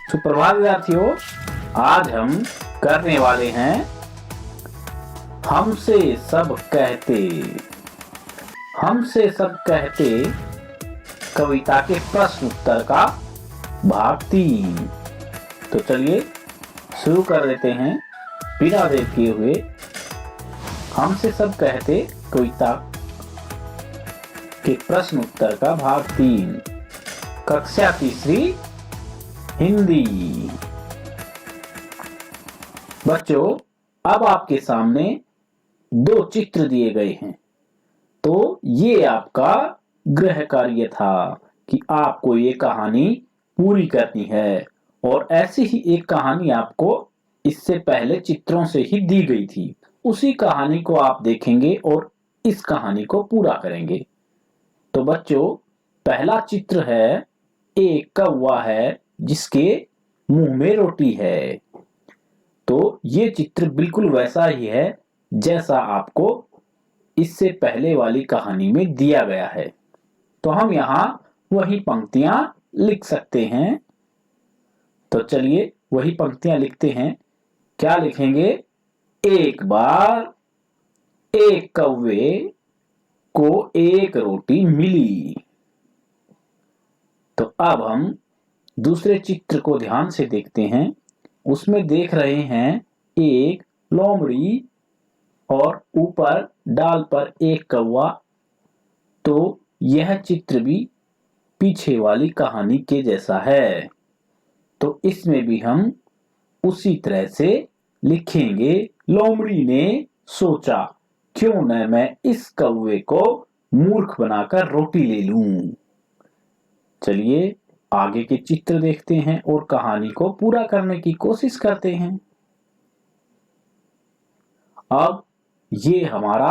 सुप्रभात विद्यार्थियों, आज हम करने वाले हैं हमसे सब कहते। हमसे सब कहते कविता के प्रश्न उत्तर का भाग 3। तो चलिए शुरू कर देते हैं बिना देर किए हुए। हमसे सब कहते कविता के प्रश्न उत्तर का भाग 3, कक्षा 3 हिंदी। बच्चों, अब आपके सामने 2 चित्र दिए गए हैं। तो ये आपका गृह कार्य था कि आपको ये कहानी पूरी करनी है, और ऐसी ही एक कहानी आपको इससे पहले चित्रों से ही दी गई थी। उसी कहानी को आप देखेंगे और इस कहानी को पूरा करेंगे। तो बच्चों, पहला चित्र है, एक कौवा है जिसके मुंह में रोटी है। तो ये चित्र बिल्कुल वैसा ही है जैसा आपको इससे पहले वाली कहानी में दिया गया है। तो हम यहाँ वही पंक्तियां लिख सकते हैं। तो चलिए वही पंक्तियां लिखते हैं। क्या लिखेंगे? एक बार एक कौवे को एक रोटी मिली। तो अब हम दूसरे चित्र को ध्यान से देखते हैं। उसमें देख रहे हैं एक लोमड़ी और ऊपर डाल पर एक कौवा। तो यह चित्र भी पीछे वाली कहानी के जैसा है। तो इसमें भी हम उसी तरह से लिखेंगे। लोमड़ी ने सोचा, क्यों न मैं इस कौवे को मूर्ख बनाकर रोटी ले लूं। चलिए आगे के चित्र देखते हैं और कहानी को पूरा करने की कोशिश करते हैं। अब ये हमारा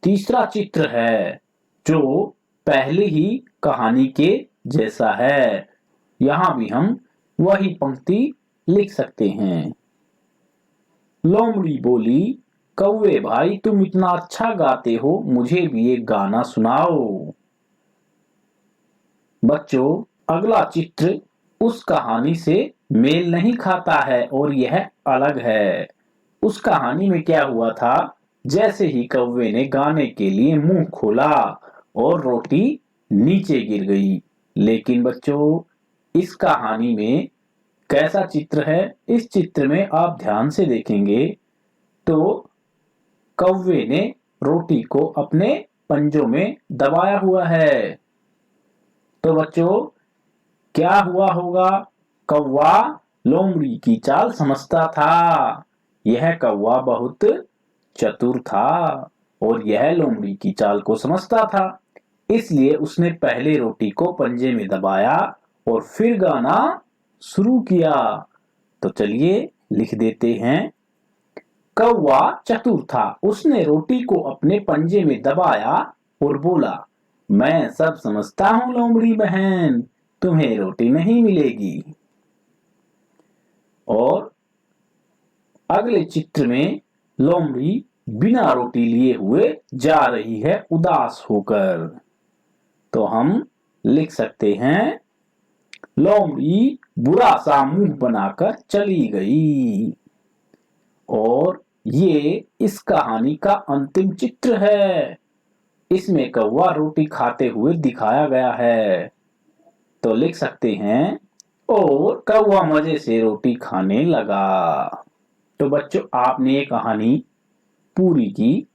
तीसरा चित्र है जो पहले ही कहानी के जैसा है। यहां भी हम वही पंक्ति लिख सकते हैं। लोमड़ी बोली, कौवे भाई तुम इतना अच्छा गाते हो, मुझे भी एक गाना सुनाओ। बच्चों, अगला चित्र उस कहानी से मेल नहीं खाता है और यह अलग है। उस कहानी में क्या हुआ था? जैसे ही कौवे ने गाने के लिए मुंह खोला और रोटी नीचे गिर गई। लेकिन बच्चों, इस कहानी में कैसा चित्र है? इस चित्र में आप ध्यान से देखेंगे तो कौवे ने रोटी को अपने पंजों में दबाया हुआ है। तो बच्चों, क्या हुआ होगा? कौवा लोमड़ी की चाल समझता था। यह कौवा बहुत चतुर था और यह लोमड़ी की चाल को समझता था। इसलिए उसने पहले रोटी को पंजे में दबाया और फिर गाना शुरू किया। तो चलिए लिख देते हैं। कौवा चतुर था, उसने रोटी को अपने पंजे में दबाया और बोला, मैं सब समझता हूं लोमड़ी बहन, तुम्हें रोटी नहीं मिलेगी। और अगले चित्र में लोमड़ी बिना रोटी लिए हुए जा रही है उदास होकर। तो हम लिख सकते हैं, लोमड़ी बुरा सा मुंह बनाकर चली गई। और ये इस कहानी का अंतिम चित्र है। इसमें कौवा रोटी खाते हुए दिखाया गया है। तो लिख सकते हैं, और कौवा मजे से रोटी खाने लगा। तो बच्चों, आपने ये कहानी पूरी की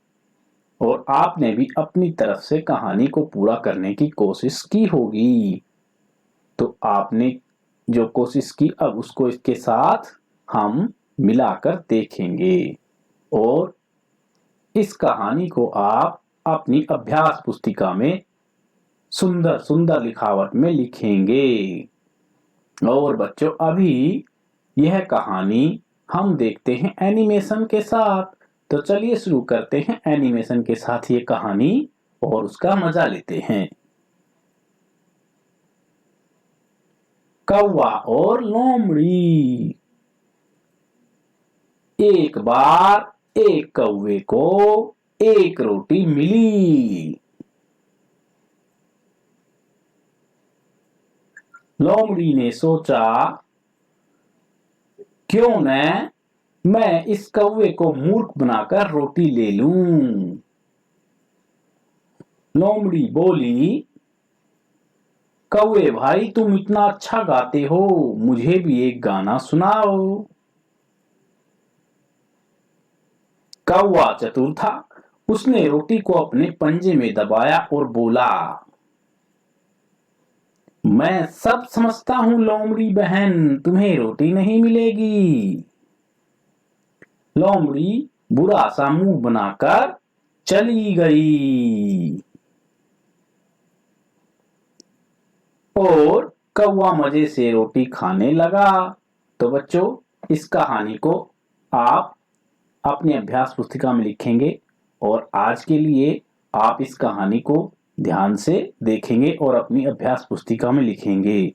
और आपने भी अपनी तरफ से कहानी को पूरा करने की कोशिश की होगी। तो आपने जो कोशिश की, अब उसको इसके साथ हम मिलाकर देखेंगे और इस कहानी को आप अपनी अभ्यास पुस्तिका में सुंदर सुंदर लिखावट में लिखेंगे। और बच्चों, अभी यह कहानी हम देखते हैं एनिमेशन के साथ। तो चलिए शुरू करते हैं एनिमेशन के साथ ये कहानी और उसका मजा लेते हैं। कौवा और लोमड़ी। एक बार एक कौवे को एक रोटी मिली। लोमड़ी ने सोचा, क्यों न मैं इस कौवे को मूर्ख बनाकर रोटी ले लूं। लोमड़ी बोली, कौवे भाई तुम इतना अच्छा गाते हो, मुझे भी एक गाना सुनाओ। कौवा चतुर था, उसने रोटी को अपने पंजे में दबाया और बोला, मैं सब समझता हूं लोमड़ी बहन, तुम्हें रोटी नहीं मिलेगी। लोमड़ी बुरा सा मुंह बनाकर चली गई और कौवा मजे से रोटी खाने लगा। तो बच्चों, इस कहानी को आप अपनी अभ्यास पुस्तिका में लिखेंगे और आज के लिए आप इस कहानी को ध्यान से देखेंगे और अपनी अभ्यास पुस्तिका में लिखेंगे।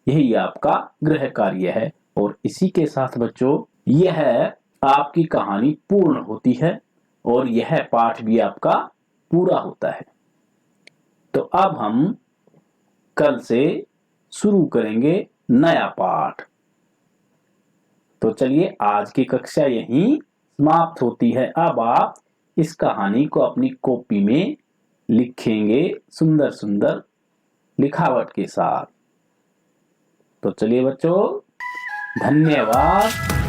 यही आपका गृह कार्य है और इसी के साथ बच्चों यह आपकी कहानी पूर्ण होती है और यह पाठ भी आपका पूरा होता है। तो अब हम कल से शुरू करेंगे नया पाठ। तो चलिए, आज की कक्षा यहीं समाप्त होती है। अब आप इस कहानी को अपनी कॉपी में लिखेंगे सुंदर सुंदर लिखावट के साथ। तो चलिए बच्चों, धन्यवाद।